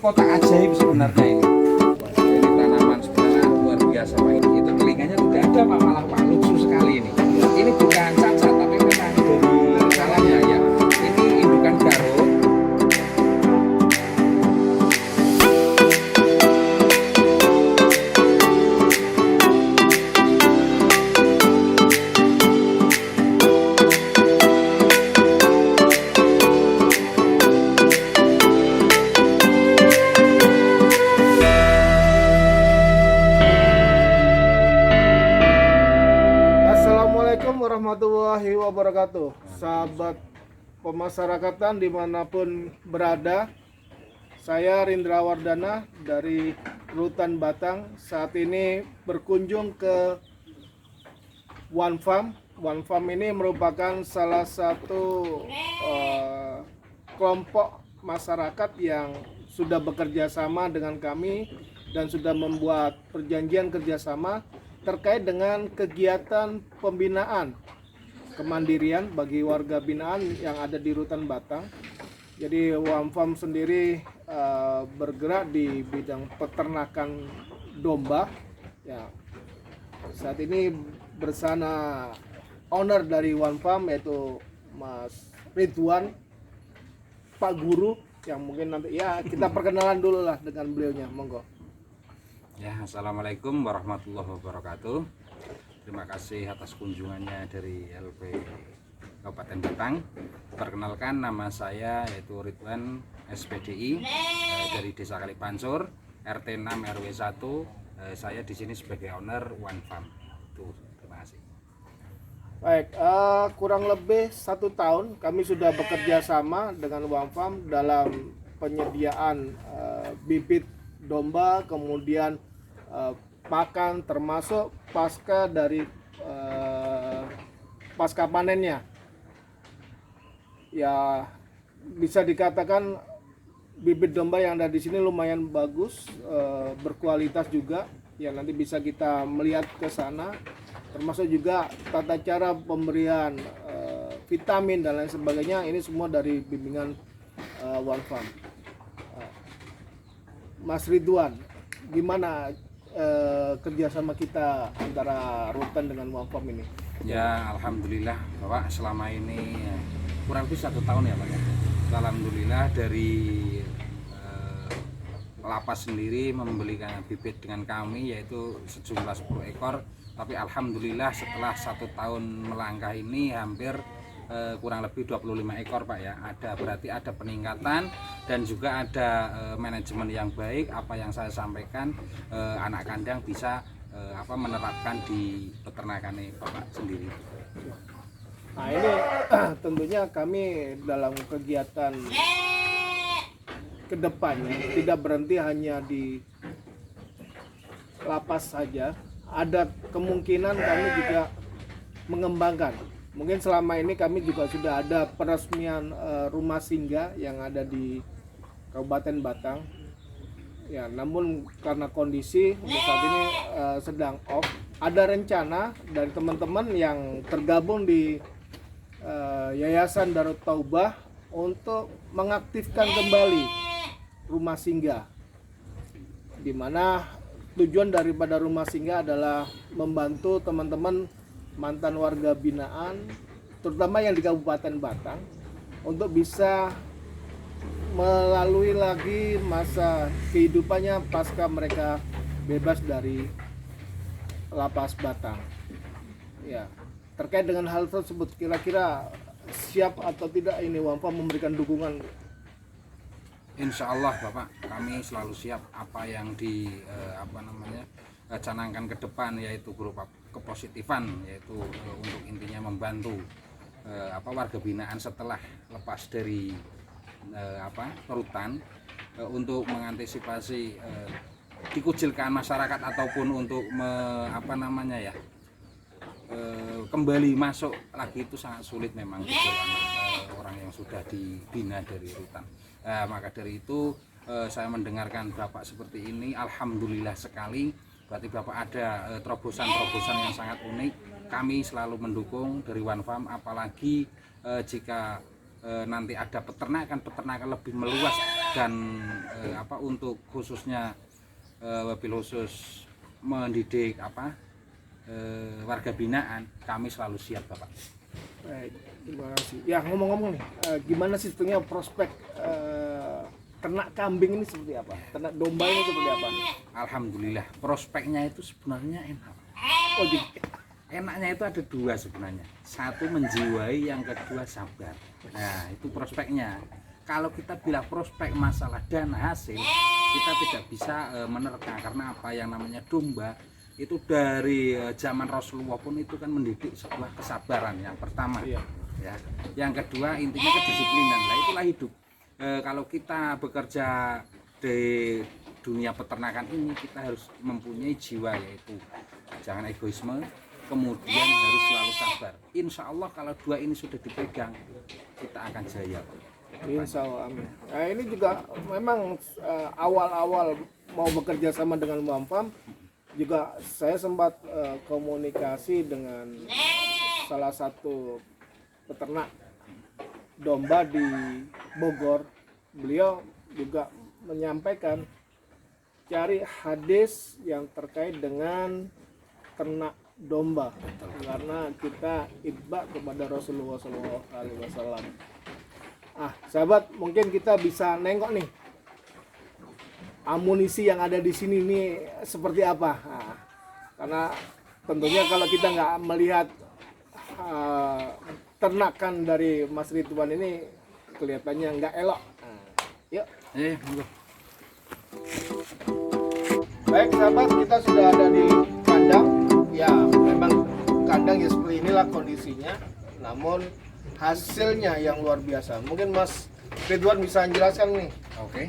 kotak ajaib sebenarnya ini. Ini tanaman sebenarnya luar biasa Pak. Ini itu telinganya tidak ada Pak, malah Pak lucu sekali ini. Ini bukan cacat tapi memang dari salahnya ya. Ini indukan garut. Assalamualaikum warahmatullahi wabarakatuh. Sahabat pemasarakatan dimanapun berada, saya Rindra Wardana dari Rutan Batang. Saat ini berkunjung ke One Farm. One Farm ini merupakan salah satu kelompok masyarakat yang sudah bekerja sama dengan kami dan sudah membuat perjanjian kerjasama terkait dengan kegiatan pembinaan kemandirian bagi warga binaan yang ada di Rutan Batang. Jadi One Farm sendiri bergerak di bidang peternakan domba. Ya, saat ini bersama owner dari One Farm yaitu Mas Ridwan, Pak Guru, yang mungkin nanti ya kita perkenalan dulu lah dengan beliaunya, monggo. Ya, assalamualaikum warahmatullahi wabarakatuh. Terima kasih atas kunjungannya dari LP Kabupaten Batang. Perkenalkan, nama saya yaitu Ridwan SPDI dari Desa Kalipancur, RT 6 RW 1. Saya di sini sebagai owner One Farm. Tuh, terima kasih. Baik, kurang lebih 1 tahun kami sudah bekerja sama dengan One Farm dalam penyediaan bibit domba, kemudian pakan, termasuk pasca dari pasca panennya. Ya, bisa dikatakan bibit domba yang ada di sini lumayan bagus, berkualitas juga. Ya, nanti bisa kita melihat ke sana, termasuk juga tata cara pemberian vitamin dan lain sebagainya. Ini semua dari bimbingan One Farm. Mas Ridwan, gimana kerjasama kita antara Rutan dengan One Farm ini? Ya, alhamdulillah Bapak, selama ini kurang lebih 1 tahun ya Pak ya. Alhamdulillah dari lapas sendiri membelikan bibit dengan kami yaitu sejumlah 10 ekor. Tapi alhamdulillah setelah 1 tahun melangkah ini hampir kurang lebih 25 ekor Pak ya. Berarti ada peningkatan dan juga ada manajemen yang baik. Apa yang saya sampaikan, anak kandang bisa menerapkan di peternakan Bapak sendiri. Nah, ini tentunya kami dalam kegiatan kedepannya tidak berhenti hanya di lapas saja. Ada kemungkinan kami juga mengembangkan. Mungkin selama ini kami juga sudah ada peresmian rumah singgah yang ada di Kabupaten Batang. Ya, namun karena kondisi untuk saat ini sedang off. Ada rencana dari teman-teman yang tergabung di Yayasan Darut Taubah untuk mengaktifkan kembali rumah singgah, di mana tujuan daripada rumah singgah adalah membantu teman-teman mantan warga binaan, terutama yang di Kabupaten Batang, untuk bisa melalui lagi masa kehidupannya pasca mereka bebas dari lapas Batang. Ya, terkait dengan hal tersebut, kira-kira siap atau tidak ini One Farm memberikan dukungan? Insya Allah Bapak, kami selalu siap apa yang canangkan ke depan, yaitu berupa kepositifan, yaitu untuk intinya membantu warga binaan setelah lepas dari rutan, untuk mengantisipasi dikucilkan masyarakat ataupun untuk kembali masuk lagi itu sangat sulit memang bagi orang yang sudah dibina dari rutan. Maka dari itu saya mendengarkan Bapak seperti ini, alhamdulillah sekali. Berarti Bapak ada terobosan-terobosan yang sangat unik. Kami selalu mendukung dari One Farm, apalagi jika nanti ada peternakan lebih meluas dan untuk khususnya wabil khusus mendidik warga binaan, kami selalu siap Bapak. Baik, terima kasih. Ya ngomong-ngomong nih, gimana sih sebetulnya prospek ternak kambing ini seperti apa? Ternak domba ini seperti apa? Alhamdulillah, prospeknya itu sebenarnya enak. Oh gitu. Enaknya itu ada dua sebenarnya. Satu menjiwai, yang kedua sabar. Nah, itu prospeknya. Kalau kita bilang prospek masalah dana hasil, kita tidak bisa menerka, karena apa yang namanya domba itu dari zaman Rasulullah pun itu kan mendidik sebuah kesabaran yang pertama. Iya. Ya. Yang kedua intinya kedisiplinan. Nah, itulah hidup. Kalau kita bekerja di dunia peternakan ini, kita harus mempunyai jiwa, yaitu jangan egoisme, kemudian harus selalu sabar. Insya Allah kalau dua ini sudah dipegang, kita akan jaya. Insya Allah, amin. Nah, ini juga memang awal-awal mau bekerja sama dengan Muhammad, juga saya sempat komunikasi dengan salah satu peternak domba di Bogor. Beliau juga menyampaikan cari hadis yang terkait dengan ternak domba, karena kita itba kepada Rasulullah SAW. Sahabat, mungkin kita bisa nengok nih amunisi yang ada di sini nih seperti apa. Karena tentunya kalau kita nggak melihat ternakan dari Mas Ridwan ini kelihatannya nggak elok. Yuk. Monggo. Baik sahabat, kita sudah ada di kandang. Ya, memang kandang ya seperti inilah kondisinya. Namun hasilnya yang luar biasa. Mungkin Mas Ridwan bisa menjelaskan nih. Oke.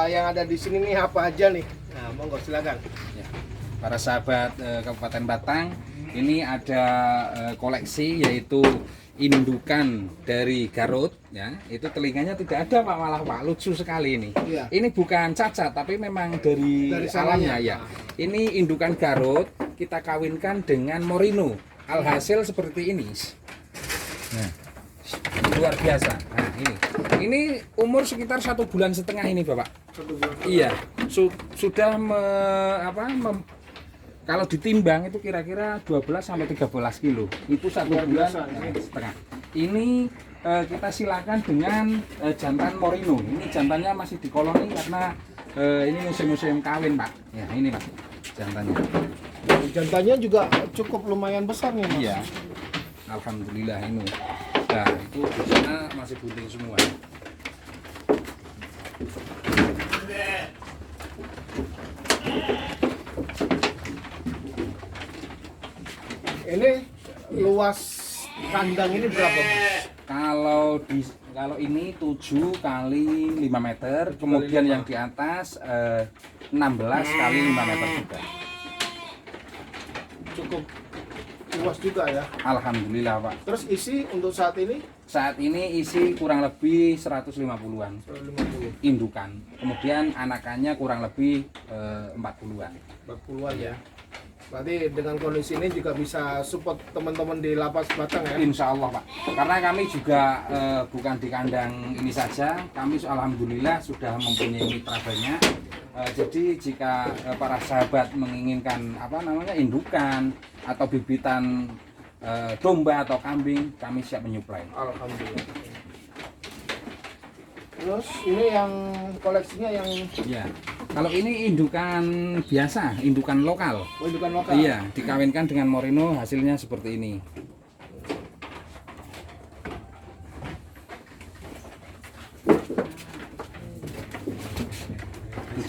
Yang ada di sini nih apa aja nih? Nah, monggo silakan. Ya. Para sahabat Kabupaten Batang, ini ada koleksi yaitu indukan dari Garut, ya. Itu telinganya tidak ada Pak, malah Pak, lucu sekali ini. Iya. Ini bukan cacat tapi memang dari alamnya ya. Ini indukan Garut kita kawinkan dengan Merino. Alhasil seperti ini. Nah, luar biasa. Nah, ini umur sekitar 1,5 bulan ini Bapak. Iya, sudah kalau ditimbang itu kira-kira 12 sampai 13 kilo. Itu 1 bulan setengah. Ini kita silakan dengan jantan Merino. Ini jantannya masih di koloni karena ini musim-musim kawin Pak. Ya ini Pak jantannya. Jantannya juga cukup lumayan besar nih Mas. Iya. Alhamdulillah ini. Nah itu di sana masih bunting semua. Ini luas kandang ini berapa Mas? Kalau ini 7 kali 5 meter, kemudian yang di atas 16 kali 5 meter juga. Cukup luas juga ya. Alhamdulillah Pak. Terus isi untuk saat ini? Saat ini isi kurang lebih 150-an 150. indukan. Kemudian anakannya kurang lebih 40-an. 40-an ya. Berarti dengan kondisi ini juga bisa support teman-teman di Lapas Batang ya? Insya Allah Pak. Karena kami juga bukan di kandang ini saja, kami alhamdulillah sudah mempunyai mitra banyak. Jadi jika para sahabat menginginkan indukan atau bibitan domba atau kambing, kami siap menyuplai. Alhamdulillah. Terus ini yang koleksinya yang ya. Kalau ini indukan biasa, indukan lokal. Oh, indukan lokal. Iya, dikawinkan dengan Merino, hasilnya seperti ini. Itu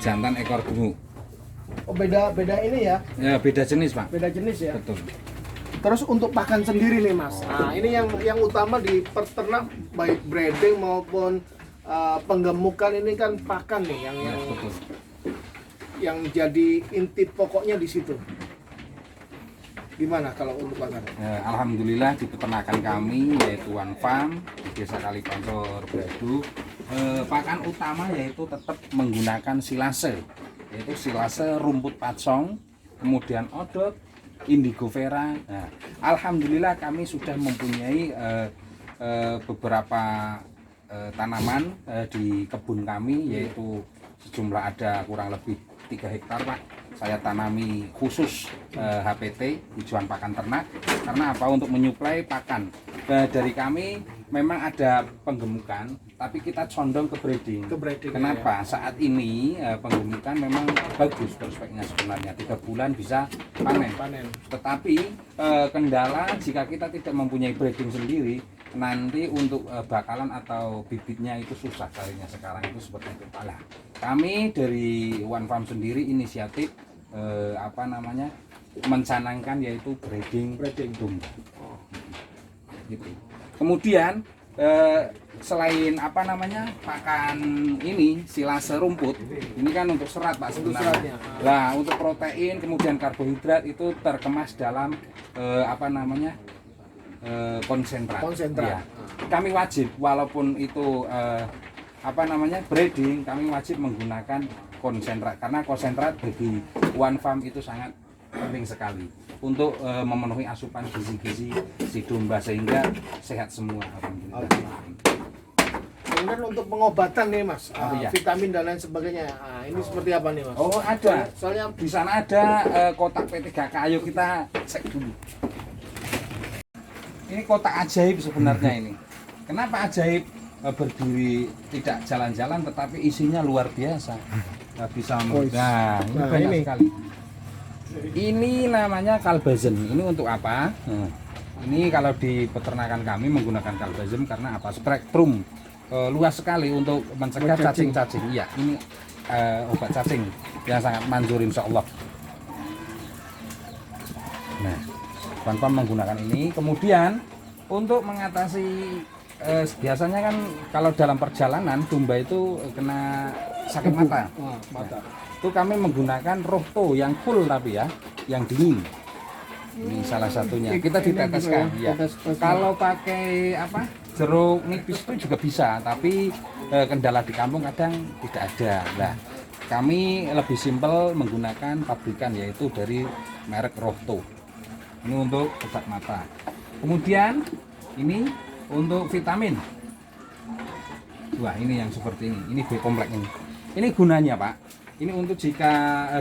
jantan ekor gemuk. Oh, beda ini ya? Ya, beda jenis Pak. Beda jenis ya? Betul. Terus untuk pakan sendiri nih Mas. Nah, ini yang utama di peternak baik breeding maupun penggemukan ini kan pakan nih Ya, betul. yang jadi inti pokoknya di situ. Gimana kalau untuk pakan? Alhamdulillah di peternakan kami yaitu One Farm di Desa Kalipancor Bradu, pakan utama yaitu tetap menggunakan silase, yaitu silase rumput pacong, kemudian odot, indigo vera. Alhamdulillah kami sudah mempunyai beberapa tanaman di kebun kami, yaitu sejumlah ada kurang lebih 3 hektar Pak. Saya tanami khusus HPT, hijauan pakan ternak, karena apa? Untuk menyuplai pakan. Dari kami memang ada penggemukan, tapi kita condong ke breeding. Kenapa? Ya. Saat ini penggemukan memang bagus prospeknya sebenarnya, 3 bulan bisa panen. Tetapi kendala jika kita tidak mempunyai breeding sendiri, nanti untuk bakalan atau bibitnya itu susah carinya sekarang itu seperti itu. Nah, kami dari One Farm sendiri inisiatif mencanangkan yaitu breeding domba. Gitu. Kemudian selain pakan ini silase rumput, ini kan untuk serat Pak sebenarnya. Nah, untuk protein kemudian karbohidrat itu terkemas dalam konsentrat. Ya. Kami wajib walaupun itu breeding, kami wajib menggunakan konsentrat karena konsentrat bagi One Farm itu sangat penting sekali untuk memenuhi asupan gizi-gizi si domba sehingga sehat semua. Kemudian untuk pengobatan nih Mas, vitamin dan lain sebagainya. Nah, ini seperti apa nih Mas? Oh ada. Soalnya di sana ada kotak P3K. Ayo kita cek dulu. Ini kotak ajaib sebenarnya ini. Kenapa ajaib? Berdiri tidak jalan-jalan tetapi isinya luar biasa. Bisa mudah. Ini banyak sekali. Ini namanya kalbazen. Ini untuk apa? Ini kalau di peternakan kami menggunakan kalbazen karena apa? Spektrum luas sekali untuk mencegah cacing-cacing. Iya, ini obat cacing yang sangat manjur insya Allah. Nah, One menggunakan ini. Kemudian untuk mengatasi biasanya kan kalau dalam perjalanan domba itu kena sakit mata. Itu kami menggunakan rohto yang full tapi ya, yang dingin. Ini salah satunya. Kita diteteskan ya. Kalau pakai jeruk nipis itu juga bisa, tapi kendala di kampung kadang tidak ada. Nah, kami lebih simpel menggunakan pabrikan yaitu dari merek Rohto. Ini untuk obat mata. Kemudian ini untuk vitamin. Wah, ini yang seperti ini. Ini B kompleks ini. Ini gunanya, Pak. Ini untuk jika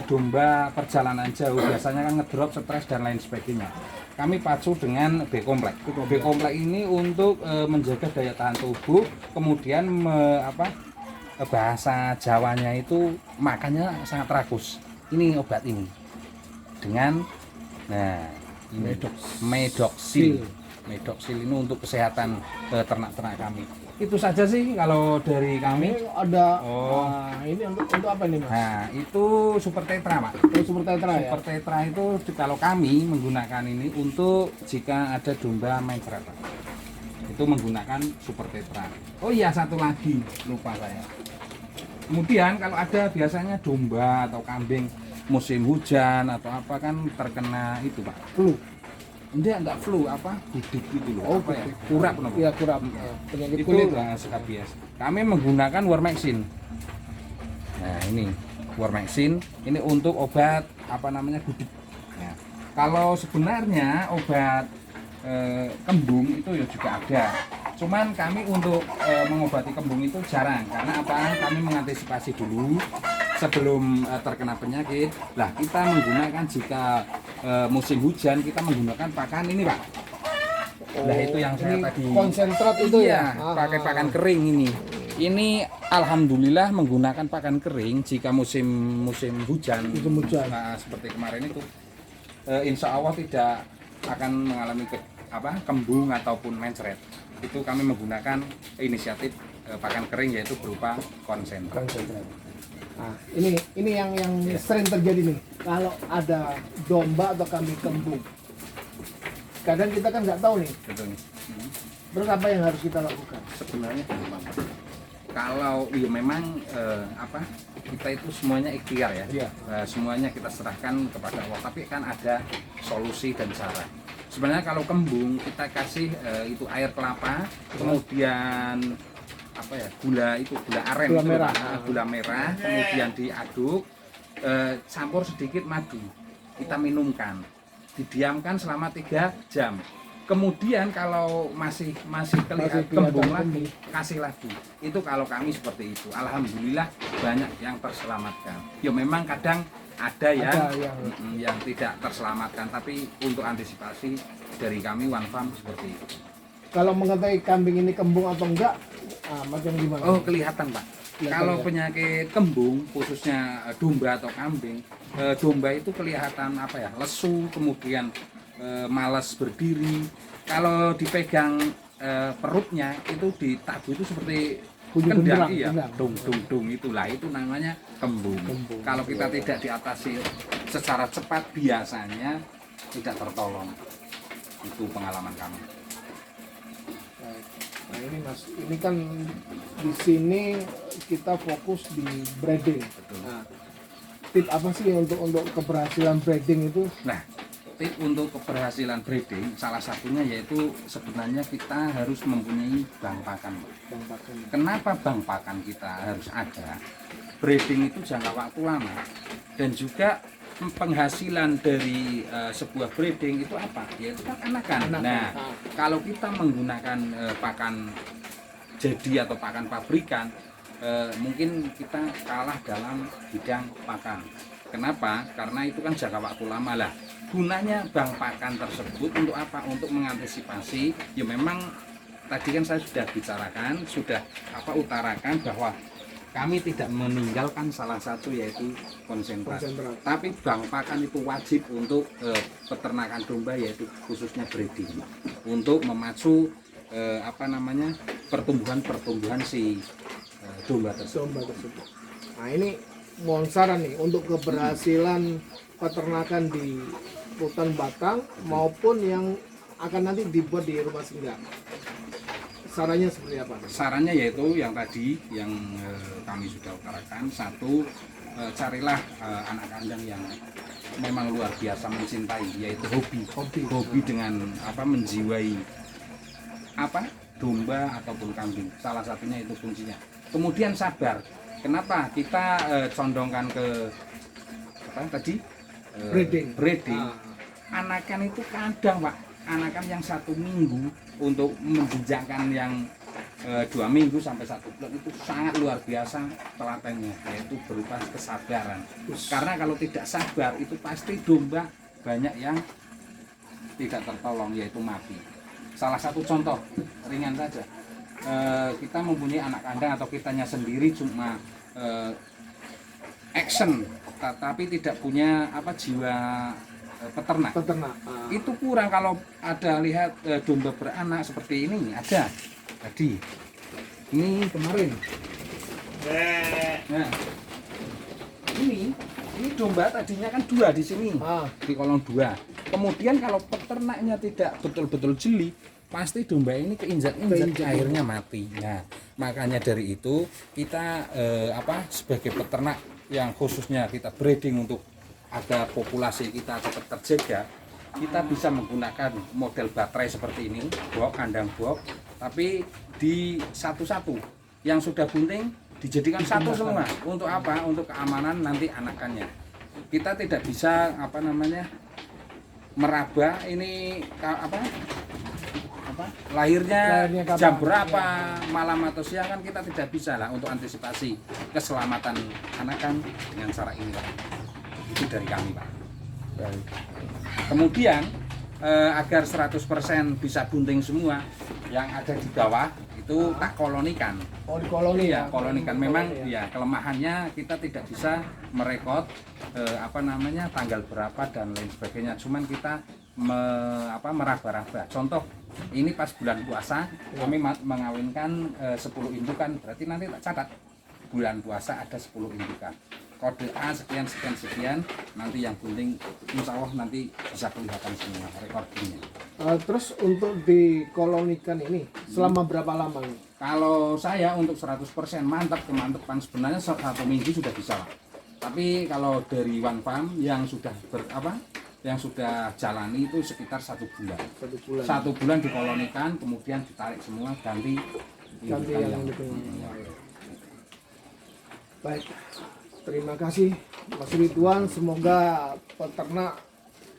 domba perjalanan jauh biasanya kan ngedrop, stres dan lain sebagainya. Kami pacu dengan B kompleks. B kompleks ini untuk menjaga daya tahan tubuh, kemudian bahasa Jawanya itu makannya sangat rakus. Ini obat ini dengan ini Medoxil. Medoxil ini untuk kesehatan ternak-ternak kami. Itu saja sih kalau dari kami. Ini ada ini untuk apa nih Mas? Nah, itu Super Tetra, Pak. Super Tetra ya. Super Tetra itu kalau kami menggunakan ini untuk jika ada domba mencret, Pak. Itu menggunakan Super Tetra. Oh iya, satu lagi lupa saya. Kemudian kalau ada biasanya domba atau kambing musim hujan atau apa kan terkena itu, Pak. Flu. Enggak flu, gudik gitu loh. Kurap no? Iya, kurap. Penyakit itu kulit skabies. Kami menggunakan Warmexin. Nah, ini Warmexin ini untuk obat gudik. Nah, kalau sebenarnya obat kembung itu ya juga ada. Cuman kami untuk mengobati kembung itu jarang karena kami mengantisipasi dulu sebelum terkena penyakit. Lah, kita menggunakan jika musim hujan kita menggunakan pakan ini, Pak. Nah, itu yang saya tadi konsentrat itu ya. Pakai pakan kering ini. Ini alhamdulillah menggunakan pakan kering jika musim hujan. Nah, seperti kemarin itu insya Allah tidak akan mengalami kembung ataupun mencret. Itu kami menggunakan inisiatif pakan kering yaitu berupa konsentrat. Nah, ini yang sering terjadi nih. Kalau ada domba atau kambing kembung, kadang kita kan nggak tahu nih. Betul. Terus apa yang harus kita lakukan? Sebenarnya kalau memang kita itu semuanya ikhtiar ya. Iya. Semuanya kita serahkan kepada Allah. Tapi kan ada solusi dan cara. Sebenarnya kalau kembung kita kasih itu air kelapa, kemudian gula aren, gula merah, kemudian diaduk, campur sedikit madu, kita minumkan, didiamkan selama 3 jam. Kemudian kalau masih kelihatan kembung lagi, kasih lagi. Itu kalau kami seperti itu. Alhamdulillah banyak yang terselamatkan. Ya memang kadang ada yang tidak terselamatkan, tapi untuk antisipasi dari kami One Farm seperti itu. Kalau mengetahui kambing ini kembung atau enggak, macam gimana? Oh, kelihatan Pak. Kalau penyakit kembung, khususnya domba atau kambing, domba itu kelihatan apa ya, lesu, kemudian malas berdiri. Kalau dipegang perutnya itu ditabu itu seperti kendang, iya, dung itulah, itu namanya kembung. Kalau kita tidak diatasi secara cepat, biasanya tidak tertolong. Itu pengalaman kami. Nah ini Mas, ini kan di sini kita fokus di breeding. Betul. Nah, tip apa sih untuk keberhasilan breeding itu? Nah, tip untuk keberhasilan breeding salah satunya yaitu sebenarnya kita harus mempunyai bank pakan. Kenapa bank pakan kita harus ada? Breeding itu jangka waktu lama dan juga penghasilan dari sebuah breeding itu apa? Yaitu kan anakan. Nah, kalau kita menggunakan pakan jadi atau pakan pabrikan, mungkin kita kalah dalam bidang pakan. Kenapa? Karena itu kan jangka waktu lama lah. Gunanya bank pakan tersebut untuk apa? Untuk mengantisipasi. Ya memang tadi kan saya sudah bicarakan, sudah utarakan bahwa kami tidak meninggalkan salah satu yaitu konsentrat. Tapi bank pakan itu wajib untuk peternakan domba, yaitu khususnya breeding, untuk memacu pertumbuhan si domba tersebut. Nah ini mohon saran nih untuk keberhasilan peternakan di hutan batang maupun yang akan nanti dibuat di rumah singgah. Sarannya seperti apa? Sarannya yaitu yang tadi yang kami sudah utarakan. Satu, carilah anak kandang yang memang luar biasa mencintai, yaitu hobi dengan menjiwai domba ataupun kambing. Salah satunya itu kuncinya. Kemudian sabar. Kenapa kita condongkan ke breeding? Anakan itu kadang Pak, anakan yang 1 minggu untuk menjenjakkan yang 2 minggu sampai 1 bulan itu sangat luar biasa telatennya, yaitu berupa kesabaran. Karena kalau tidak sabar itu pasti domba banyak yang tidak tertolong, yaitu mati. Salah satu contoh ringan saja, kita mempunyai anak kandang atau kitanya sendiri cuma action tapi tidak punya jiwa peternak. Itu kurang. Kalau ada lihat domba beranak seperti ini, ada tadi ini kemarin. Nah, ini domba tadinya kan 2 di sini, di kolong 2. Kemudian kalau peternaknya tidak betul-betul jeli, pasti domba ini keinjak-injak, akhirnya mati. Nah, makanya dari itu kita sebagai peternak yang khususnya kita breeding untuk agar populasi kita tetap terjaga, kita bisa menggunakan model baterai seperti ini, kandang box, tapi di satu-satu yang sudah bunting dijadikan satu semua. Untuk apa? Untuk keamanan nanti anakannya. Kita tidak bisa meraba ini lahirnya jam berapa, malam atau siang, kan kita tidak bisa lah. Untuk antisipasi keselamatan anakan dengan cara ini Pak. Itu dari kami Pak. Kemudian agar 100% bisa bunting semua, yang ada di bawah itu tak kolonikan. Kolonikan. Memang ya kelemahannya kita tidak bisa merekod tanggal berapa dan lain sebagainya. Cuman kita meraba-raba. Contoh ini pas bulan puasa kami mengawinkan 10 indukan, berarti nanti tak catat bulan puasa ada 10 indukan. Kode A sekian, nanti yang bunting insya Allah nanti bisa kelihatan semua rekornya. Terus untuk dikolonikan ini selama berapa lama nih? Kalau saya untuk 100% kemantepan sebenarnya 1 minggu sudah bisa Pak. Tapi kalau dari One Farm yang sudah yang sudah jalani itu sekitar 1 bulan. 1 bulan dikolonikan, kemudian ditarik semua, ganti yang baik. Terima kasih Mas Ridwan, semoga peternak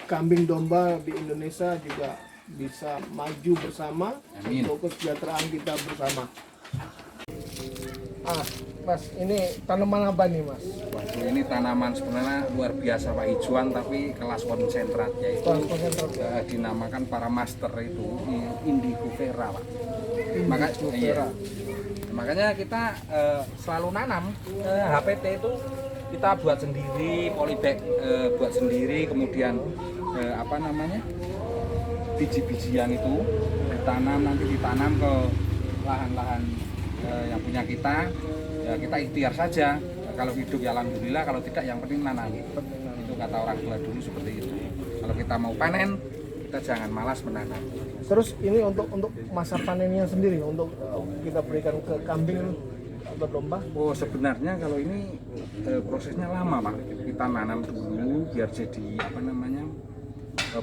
kambing domba di Indonesia juga bisa maju bersama Amin. untuk kesejahteraan kita bersama. Mas, ini tanaman apa nih, Mas? Waduh, ini tanaman sebenarnya luar biasa Pak, hijauan tapi kelas konsentrat, yaitu Kelas konsentrat, ya. dinamakan para master itu indigo vera Pak. Indigo vera. Makanya kita selalu nanam HPT itu kita buat sendiri, polybag buat sendiri, kemudian apa namanya, biji-bijian itu nanti ditanam ke lahan-lahan yang punya kita. Ya, kita ikhtiar saja, kalau hidup ya alhamdulillah, kalau tidak yang penting nanam. Itu kata orang tua dulu seperti itu. Kalau kita mau panen, kita jangan malas menanam. Terus ini untuk masa panennya sendiri, untuk kita berikan ke kambing atau domba? Oh, sebenarnya kalau ini prosesnya lama Pak. Kita nanam dulu biar jadi apa namanya,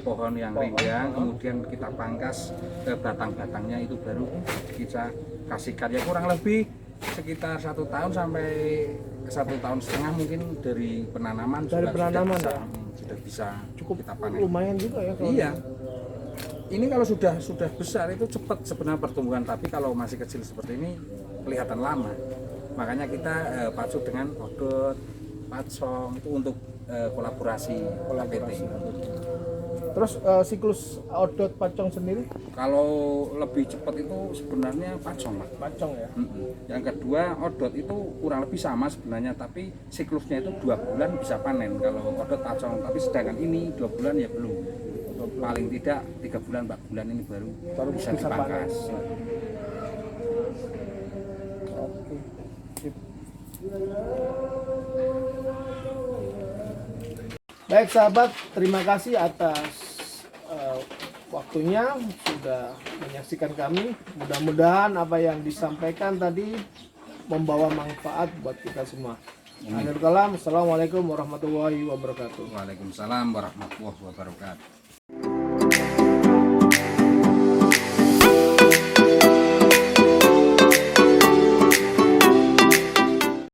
pohon yang rindang, kemudian kita pangkas batang-batangnya, itu baru kita kasihkan, ya kurang lebih sekitar 1 tahun sampai 1,5 tahun mungkin dari penanaman. Sudah bisa cukup kita panen. Lumayan juga ya kalau Iya. Ini kalau sudah besar itu cepat sebenarnya pertumbuhan, tapi kalau masih kecil seperti ini kelihatan lama. Makanya kita pacu dengan odot, pacong itu untuk kolaborasi. Terus siklus odot pacong sendiri? Kalau lebih cepat itu sebenarnya pacong Pak. Pacong ya. Yang kedua odot itu kurang lebih sama sebenarnya, tapi siklusnya itu 2 bulan bisa panen kalau odot pacong. Tapi sedangkan ini 2 bulan ya belum. Paling tidak 3 bulan 4 bulan ini baru bisa dipangkas. Oke. Sip. Baik sahabat, terima kasih atas waktunya sudah menyaksikan kami. Mudah-mudahan apa yang disampaikan tadi membawa manfaat buat kita semua. Akhirul kalam, assalamualaikum warahmatullahi wabarakatuh. Waalaikumsalam warahmatullahi wabarakatuh.